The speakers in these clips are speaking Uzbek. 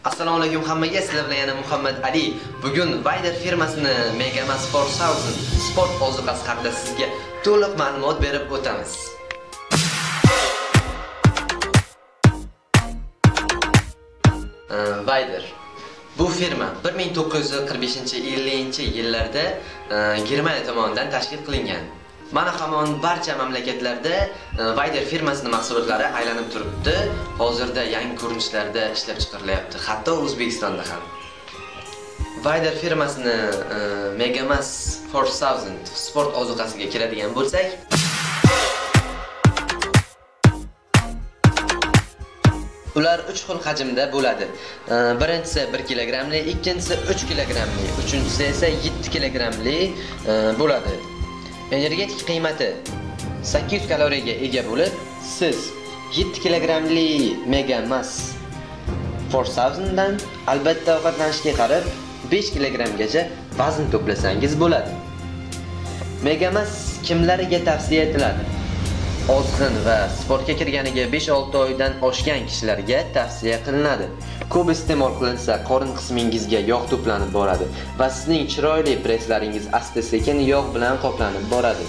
Assalomu alaykum hammaga, sizlar bilan yana Muhammad Ali. Bugun Wider firmasini Megamas 4000 sport ozuqasi haqida sizga to'liq ma'lumot berib o'tamiz. Wider bu firma 1945-50 yillarda Germaniya tomonidan tashkil qilingan. Mana hamon barcha mamlakatlarda Wider firmasining mahsulotlari aylanib turibdi. Hozirda yangi ko'rinishlarda ishlab chiqarilyapti, hatto O'zbekistonda ham. Wider firmasini Megamas 4000 sport ozuqasiga keladigan bo'lsak, ular 3 xil hajmda bo'ladi. Birinchisi 1 kilogramli, ikkinchisi 3 kilogramli, uchinchisi esa 7 kilogramli bo'ladi. Energetik qiymati 800 kaloriyaga ega bo'lib, siz 7 kilogramli Megamas 4000 dan albatta ovqatlanishga qarab 5 kilogramgacha vazn to'plasangiz bo'ladi. Megamas kimlarga tavsiya etiladi? Ozg'in va sportga kirganiga 5-6 oydan oshgan kishilarga tavsiya qilinadi. Ko'p iste'mol qilinsa, qorin qismingizga yog' to'planib boradi va sizning chiroyli presslaringiz asta-sekin yog' bilan qoplanib boradi.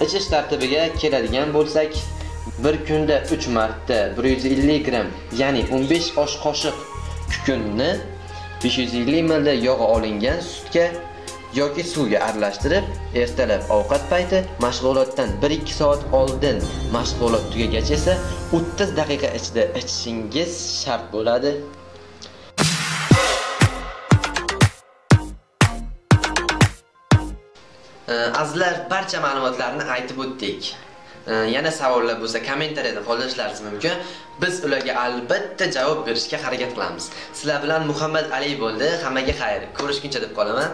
Ichish tartibiga keladigan bo'lsak, bir kunda 3 marta 150 gram, ya'ni 15 osh qoshiq kukunni 550 ml yog'i olingan sutga yoki suvga aralashtirib, ertalab ovqat payti mashg'ulotdan 1-2 soat oldin mashg'ulot tugagach esa 30 daqiqa ichida ichishingiz shart bo'ladi. Azizlar, barcha ma'lumotlarni aytib o'tdik. Yana savollar bo'lsa kommentariyada qoldirishlaringiz mumkin. Biz ularga albatta javob berishga harakat qilamiz. Sizlar bilan Muhammad Ali bo'ldi. Hammaga xayr. Ko'rishguncha deb qolaman.